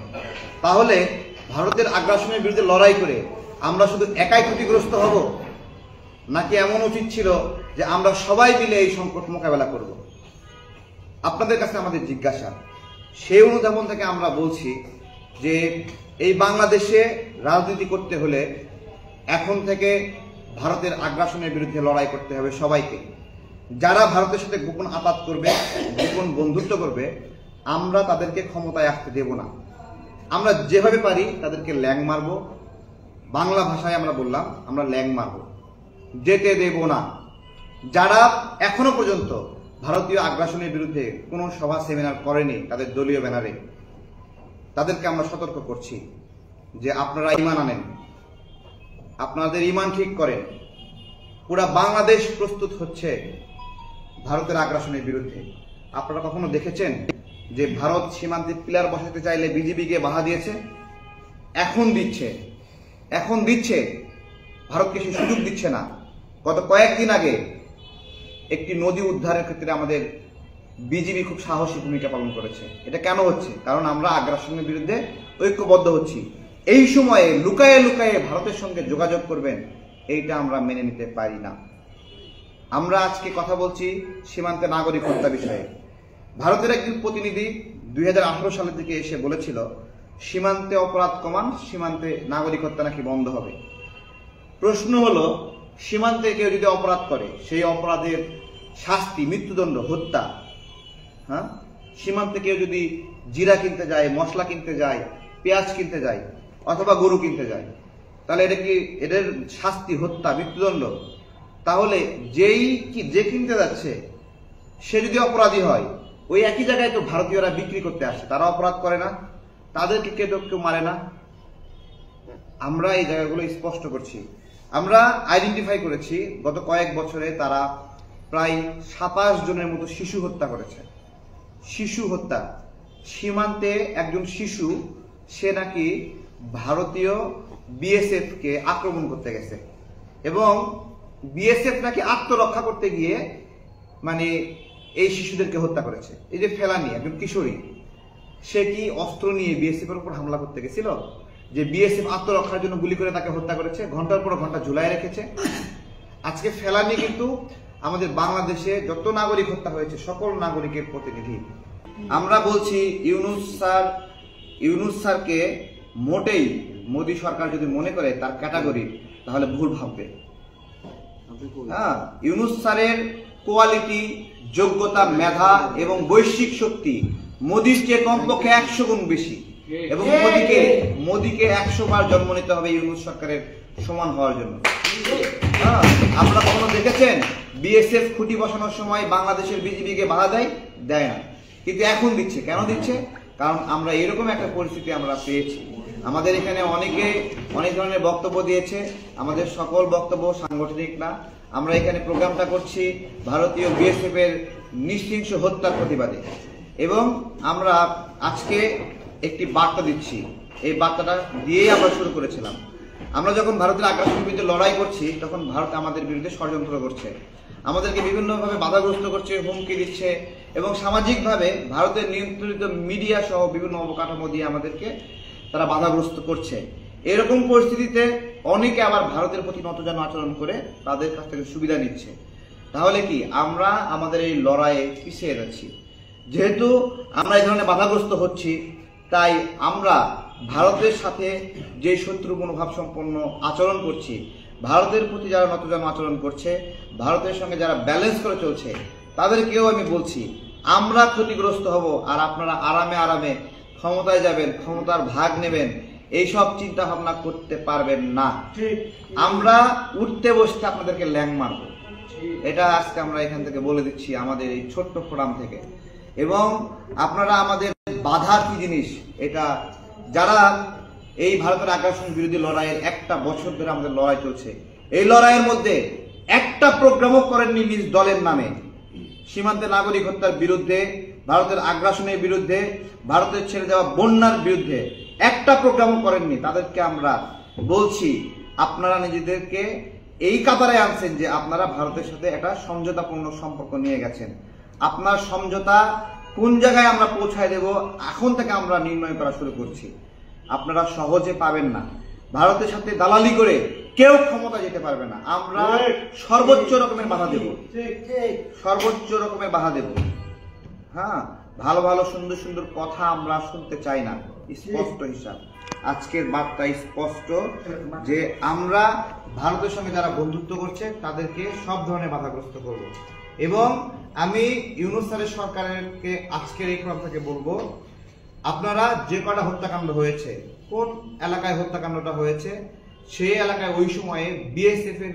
তাহলে ভারতের আগ্রাসনের বিরুদ্ধে লড়াই করে আমরা শুধু একাই ক্ষতিগ্রস্ত হব, নাকি এমন উচিত ছিল যে আমরা সবাই মিলে এই সংকট মোকাবেলা করব? আপনাদের কাছে আমাদের জিজ্ঞাসা। সেই অনুধাবন থেকে আমরা বলছি যে এই বাংলাদেশে রাজনীতি করতে হলে এখন থেকে ভারতের আগ্রাসনের বিরুদ্ধে লড়াই করতে হবে সবাইকে। যারা ভারতের সাথে গোপন আপাত করবে, গোপন বন্ধুত্ব করবে, আমরা তাদেরকে ক্ষমতায় আসতে দেব না। আমরা যেভাবে পারি তাদেরকে ল্যাং মারব। বাংলা ভাষায় আমরা বললাম, আমরা ল্যাং মারব, যেতে দেব না। যারা এখনো পর্যন্ত ভারতীয় আগ্রাসনের বিরুদ্ধে কোনো সভা সেমিনার করেনি তাদের দলীয় ব্যানারে, তাদেরকে আমরা সতর্ক করছি যে আপনারা ঈমান আনেন, আপনাদের ঈমান ঠিক করেন। পুরা বাংলাদেশ প্রস্তুত হচ্ছে ভারতের আগ্রাসনের বিরুদ্ধে। আপনারা কখনো দেখেছেন যে ভারত সীমান্তে পিলার বসাতে চাইলে বিজিবিকে বাধা দিয়েছে? এখন দিচ্ছে, ভারতকে সে সুযোগ দিচ্ছে না। গত কয়েকদিন আগে একটি নদী উদ্ধারের ক্ষেত্রে আমাদের বিজিবি খুব সাহসী ভূমিকা পালন করেছে। এটা কেন হচ্ছে? কারণ আমরা আগ্রাসনের বিরুদ্ধে ঐক্যবদ্ধ হচ্ছি। এই সময়ে লুকায়ে লুকায়ে ভারতের সঙ্গে যোগাযোগ করবেন, এইটা আমরা মেনে নিতে পারি না। আমরা আজকে কথা বলছি সীমান্তে নাগরিক হত্যা বিষয়ে। ভারতের একজন প্রতিনিধি 2018 সালের দিকে এসে বলেছিল সীমান্তে অপরাধ কমান, সীমান্তে নাগরিক হত্যা নাকি বন্ধ হবে। প্রশ্ন হলো, সীমান্তে কেউ যদি অপরাধ করে সেই অপরাধের শাস্তি মৃত্যুদণ্ড, হত্যা। হ্যাঁ, সীমান্তে কেউ যদি জিরা কিনতে যায়, মশলা কিনতে যায়, পেঁয়াজ কিনতে যায় অথবা গরু কিনতে যায়, তাহলে এদের শাস্তি হত্যা, মৃত্যুদণ্ড। তাহলে যে কিনতে যাচ্ছে সে যদি অপরাধী হয়, ওই একই জায়গায় তো ভারতীয়রা বিক্রি করতে আসে, তারা অপরাধ করে না, তাদেরকে কেউ মারে না। আমরা এই জায়গাগুলো স্পষ্ট করছি। আমরা আইডেন্টিফাই করেছি গত কয়েক বছরে তারা প্রায় 27 জনের মতো শিশু হত্যা করেছে। শিশু হত্যা, সীমান্তে একজন শিশু সে নাকি ভারতীয় বিএসএফ কে আক্রমণ করতে গেছে এবং বিএসএফ নাকি আত্মরক্ষা করতে গিয়ে মানে এই শিশুদেরকে হত্যা করেছে। এই যে ফেলানি একজন কিশোরী, সে কি অস্ত্র নিয়ে বিএসএফ এর উপর হামলা করতে গেছিল যে বিএসএফ আত্মরক্ষার জন্য গুলি করে তাকে হত্যা করেছে, ঘন্টার পর ঘন্টা ঝুলায় রেখেছে? আজকে ফেলানি কিন্তু আমাদের বাংলাদেশে যত নাগরিক হত্যা হয়েছে সকল নাগরিকের প্রতিনিধি। আমরা বলছি ইউনূস স্যারকে মোটেই মোদী সরকার যদি মনে করে তার ক্যাটাগরি, তাহলে ভুল ভাববে। ইউনূস স্যারের কোয়ালিটি, যোগ্যতা, মেধা এবং বৈশ্বিক শক্তি মোদীর চেয়ে কমপক্ষে 100 গুণ বেশি এবং মোদীকে 100 বার জন্ম নিতে হবে ইউনূস সরকারের সমান হওয়ার জন্য। আপনারা কখনো দেখেছেন বিএসএফ খুঁটি বসানোর সময় বাংলাদেশের বিজিবিকে বাধা দেয় না, কিন্তু এখন দিচ্ছে। কেন দিচ্ছে? কারণ আমরা এরকম একটা পরিস্থিতি আমরা পেয়েছি। আমাদের এখানে অনেকে অনেক ধরনের বক্তব্য দিয়েছে, আমাদের সকল বক্তব্য সাংগঠনিক না। আমরা এখানে প্রোগ্রামটা করছি ভারতীয় বিএসএফ এর নৃশংস হত্যার প্রতিবাদে এবং আমরা আজকে একটি বার্তা দিচ্ছি। এই বার্তাটা দিয়েই আমরা শুরু করেছিলাম। আমরা যখন ভারতের আগ্রাসনের বিরুদ্ধে লড়াই করছি তখন ভারত আমাদের বিরুদ্ধে ষড়যন্ত্র করছে, আমাদেরকে বিভিন্নভাবে বাধাগ্রস্ত করছে, হুমকি দিচ্ছে এবং সামাজিকভাবে ভারতের নিয়ন্ত্রিত মিডিয়া সহ বিভিন্ন অবকাঠামো দিয়ে আমাদেরকে তারা বাধাগ্রস্ত করছে। এরকম পরিস্থিতিতে অনেকে আবার ভারতের প্রতি নতজানু আচরণ করে তাদের কাছ থেকে সুবিধা নিচ্ছে। তাহলে কি আমরা আমাদের এই লড়াইয়ে পিছিয়ে যাচ্ছি? যেহেতু আমরা এই ধরনের বাধাগ্রস্ত হচ্ছি, তাই আমরা ভারতের সাথে যে শত্রু মনোভাব সম্পন্ন আচরণ করছি, ভারতের প্রতি যারা নতজানু আচরণ করছে, ভারতের সঙ্গে যারা ব্যালেন্স করে চলছে, তাদেরকেও আমি বলছি আমরা ক্ষতিগ্রস্ত হব আর আপনারা আরামে আরামে ক্ষমতায় যাবেন, ক্ষমতার ভাগ নেবেন, এইসব চিন্তা ভাবনা করতে পারবেন না। আমরা উঠতে বসতে আপনাদেরকে ল্যাং মারব, এটা আজকে আমরা এখান থেকে বলে দিচ্ছি আমাদের এই ছোট্ট ফোরাম থেকে। এবং আপনারা আমাদের বাধার কি জিনিস, এটা যারা এই ভারতের আগ্রাসন বিরোধী লড়াইয়ের 1টা বছর ধরে আমাদের লড়াই চলছে, এই লড়াইয়ের মধ্যে একটা প্রোগ্রামও করেননি নিজ দলের নামে। সীমান্তে নাগরিক হত্যার বিরুদ্ধে, ভারতের আগ্রাসনের বিরুদ্ধে, ভারতের ছেড়ে যাওয়া বন্যার বিরুদ্ধে একটা প্রোগ্রামও করেননি। তাদেরকে আমরা বলছি আপনারা নিজেদেরকে এই কাতারে আনছেন যে আপনারা ভারতের সাথে একটা সমঝোতাপূর্ণ সম্পর্ক নিয়ে গেছেন। আপনার সমঝোতা কোন জায়গায় আমরা পৌঁছায় দেব এখন থেকে আমরা নির্ণয় করা শুরু করছি। আপনারা সহজে পাবেন না, ভারতের সাথে দালালি করে কেউ ক্ষমতা যেতে পারবে না। আমরা সর্বোচ্চ রকমের বাধা দেব, সর্বোচ্চ রকমের বাধা দেব। হ্যাঁ, ভালো ভালো সুন্দর সুন্দর কথা আমরা শুনতে চাই না। স্পষ্ট হিসাব, আজকের বার্তা স্পষ্ট যে আমরা ভারতের সঙ্গে যারা বন্ধুত্ব করছে তাদেরকে সব ধরনের বাধাগ্রস্ত করব। এবং আমি ইউনূস স্যারের সরকারকে আজকের এই ফোরাম থেকে বলবো, আপনারা যে কটা হত্যাকাণ্ড হয়েছে, কোন এলাকায় হত্যাকাণ্ডটা হয়েছে, সেই এলাকায় ওই সময়ে বিএসএফ এর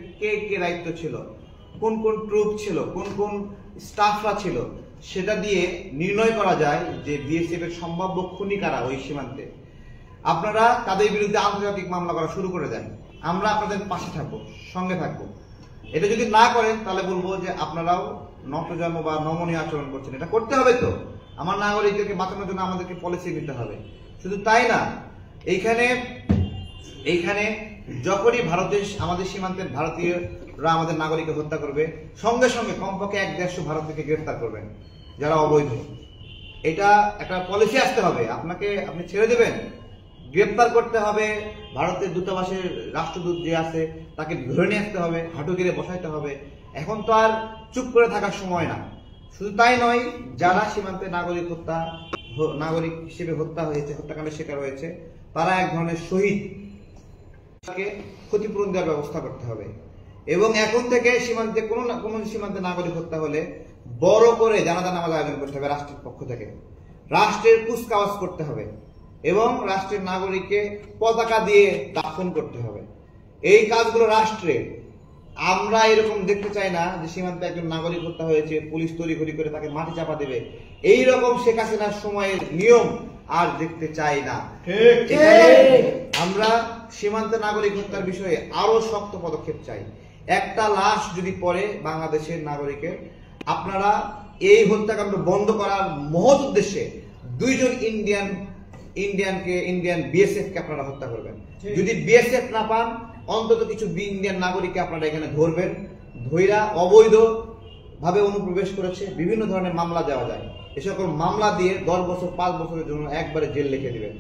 কে দায়িত্ব ছিল, কোন কোন ট্রুপ ছিল, কোন কোন স্টাফরা ছিল, সেটা দিয়ে নির্ণয় করা যায় যে বিএসএফ এর সম্ভাব্য খুনি কারা ওই সীমান্তে। আপনারা তাদের বিরুদ্ধে আন্তর্জাতিক মামলা করা শুরু করে দেন, আমরা আপনাদের পাশে থাকবো, সঙ্গে থাকবো। এটা যদি না করেন তাহলে বলবো যে আপনারাও নতজানু বা নমনীয় আচরণ করছেন। এটা করতে হবে তো, আমার নাগরিকদেরকে বাঁচানোর জন্য আমাদেরকে পলিসি নিতে হবে। শুধু তাই না, এইখানে যখনই আমাদের সীমান্তের ভারতীয়রা আমাদের নাগরিককে হত্যা করবে, সঙ্গে সঙ্গে কমপক্ষে 1-150 ভারত থেকে গ্রেফতার করবেন যারা অবৈধ। এটা একটা পলিসি আসতে হবে। আপনি ছেড়ে দেবেন, গ্রেফতার করতে হবে, ভারতের দূতাবাসের রাষ্ট্রদূত যে আছে তাকে ধরে নিয়ে আসতে হবে, হাঁটু গেড়ে বসাইতে হবে। এখন তো আর চুপ করে থাকার সময় না। শুধু তাই নয়, যারা সীমান্তে নাগরিক হিসেবে হত্যাকাণ্ডের শিকার হয়েছে, তারা এক ধরনের শহীদ, ক্ষতিপূরণ দেওয়ার ব্যবস্থা করতে হবে। এবং এখন থেকে সীমান্তে কোনো সীমান্তে নাগরিক হত্যা হলে বড় করে জানাজা নামাজ আয়োজন করতে হবে রাষ্ট্রের পক্ষ থেকে, রাষ্ট্রের কুচকাওয়াজ করতে হবে এবং রাষ্ট্রের নাগরিককে পতাকা দিয়ে দাফন করতে হবে। এই কাজগুলো রাষ্ট্রের। আমরা এরকম দেখতে চাই না যে সীমান্তে একজন নাগরিক হত্যা হয়েছে, পুলিশ তড়িঘড়ি করে তাকে মাটি চাপা দেবে। এই রকম শেখ হাসিনার সময়ের নিয়ম আর দেখতে চাই না। আমরা সীমান্তে নাগরিক হত্যার বিষয়ে আরো শক্ত পদক্ষেপ চাই। একটা লাশ যদি পড়ে বাংলাদেশের নাগরিকের, আপনারা এই হত্যাকাণ্ড বন্ধ করার মহৎ উদ্দেশ্যে 2 জন ইন্ডিয়ান বিএসএফ কে আপনারা হত্যা করবেন। যদি বিএসএফ না পান, অন্তত কিছু ইন্ডিয়ান নাগরিককে আপনারা এখানে ধরবেন, ধইরা অবৈধ ভাবে অনুপ্রবেশ করেছে, বিভিন্ন ধরনের মামলা দেওয়া যায়, এ সকল মামলা দিয়ে 10 বছর 5 বছরের জন্য একবারে জেল লিখে দিবেন।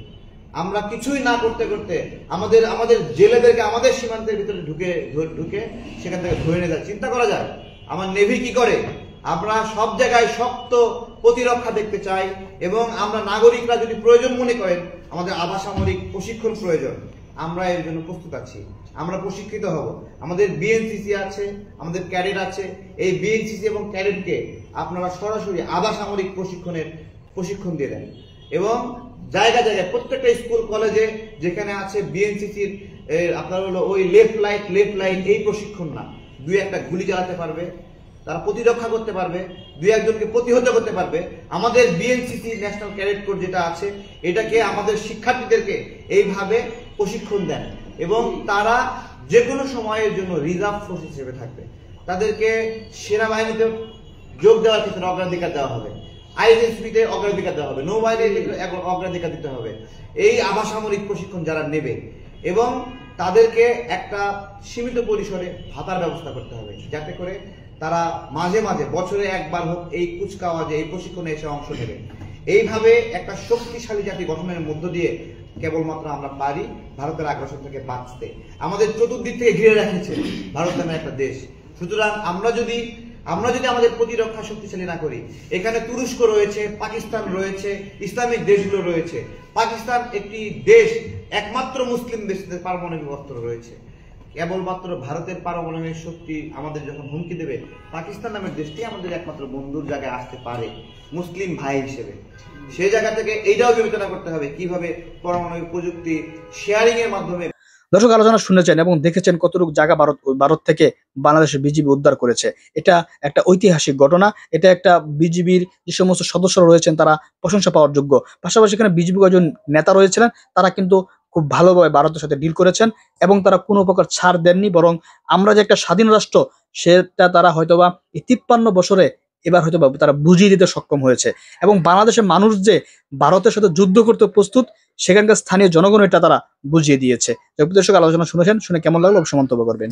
আমরা কিছুই না করতে করতে আমাদের জেলেদেরকে আমাদের সীমান্তের ভিতরে ঢুকে সেখান থেকে ধরে নিয়ে যায়। চিন্তা করা যায় আমার নেভি কি করে। আমরা সব জায়গায় শক্ত প্রতিরক্ষা দেখতে চাই, এবং আমরা নাগরিকরা যদি প্রয়োজন মনে করেন আমাদের আধা সামরিক প্রশিক্ষণ প্রয়োজন, আমরা এর জন্য প্রস্তুত আছি, আমরা প্রশিক্ষিত হব। আমাদের বিএনসিসি আছে, আমাদের ক্যাডেট আছে। এই বিএনসিসি এবং ক্যাডেটকে আপনারা সরাসরি আধা সামরিক প্রশিক্ষণ দিয়ে দেন, এবং জায়গায় জায়গায় প্রত্যেকটা স্কুল কলেজে যেখানে আছে বিএনসিসির আপনার হলো ওই লেফট লাইট এই প্রশিক্ষণ না, 2-1টা গুলি চালাতে পারবে, তারা প্রতিরক্ষা করতে পারবে, 2-1জনকে প্রতিহত করতে পারবে। আমাদের বিএনসিসি ন্যাশনাল ক্যাডেট কোর যেটা আছে, এটাকে আমাদের শিক্ষার্থীদেরকে এইভাবে প্রশিক্ষণ দেন, এবং তারা যে কোনো সময়ের জন্য রিজার্ভ ফোর্স হিসেবে থাকবে। তাদেরকে সেনাবাহিনীতে যোগ দেওয়ার ক্ষেত্রে অগ্রাধিকার দেওয়া হবে, আইএসএসপিতে অগ্রাধিকার দেওয়া হবে, নৌবাহিনীতে অগ্রাধিকার দিতে হবে। এই আধা সামরিক প্রশিক্ষণ যারা নেবে, এবং তাদেরকে একটা সীমিত পরিসরে ভাতার ব্যবস্থা করতে হবে, যাতে করে তারা মাঝে মাঝে বছরে একবার হোক এই কুচকাওয়াজে এই প্রশিক্ষণে এসে অংশ নেবে। এইভাবে একটা শক্তিশালী জাতি গঠনের মধ্য দিয়ে কেবলমাত্র আমরা পারি ভারতের আগ্রাসন থেকে বাঁচতে। আমাদের চতুর্দিক থেকে ঘিরে রেখেছে ভারত নামে একটা দেশ। সুতরাং আমরা যদি আমাদের প্রতিরক্ষা শক্তিশালী না করি, এখানে তুরস্ক রয়েছে, পাকিস্তান রয়েছে, ইসলামিক দেশগুলো রয়েছে। পাকিস্তান একটি দেশ, একমাত্র মুসলিম দেশে পারমাণবিক অস্ত্র রয়েছে। কেবলমাত্র ভারতের পারমাণবিক শক্তি আমাদের যখন হুমকি দেবে, পাকিস্তান নামের দেশটি আমাদের একমাত্র বন্ধুর জায়গায় আসতে পারে মুসলিম ভাই হিসেবে। সেই জায়গা থেকে এইটাও বিবেচনা করতে হবে কিভাবে পারমাণবিক প্রযুক্তি শেয়ারিং এর মাধ্যমে। দর্শক, আলোচনা শুনেছেন এবং দেখেছেন কতটুকু জায়গা ভারত থেকে বাংলাদেশের বিজিবি উদ্ধার করেছে। এটা একটা ঐতিহাসিক ঘটনা। এটা একটা বিজিবির যে সমস্ত সদস্যরা রয়েছেন তারা প্রশংসা পাওয়ার যোগ্য। পাশাপাশি এখানে বিজিবি কয়েকজন নেতা রয়েছিলেন, তারা কিন্তু খুব ভালোভাবে ভারতের সাথে ডিল করেছেন এবং তারা কোনো প্রকার ছাড় দেননি, বরং আমরা যে একটা স্বাধীন রাষ্ট্র সেটা তারা হয়তোবা এই 53 বছরে এবার হয়তো তারা বুঝিয়ে দিতে সক্ষম হয়েছে। এবং বাংলাদেশের মানুষ যে ভারতের সাথে যুদ্ধ করতে প্রস্তুত, সেখানকার স্থানীয় জনগণ এটা তারা বুঝিয়ে দিয়েছে। দর্শক, আলোচনা শুনেছেন, শুনে কেমন লাগলো অবশ্যই মন্তব্য করবেন।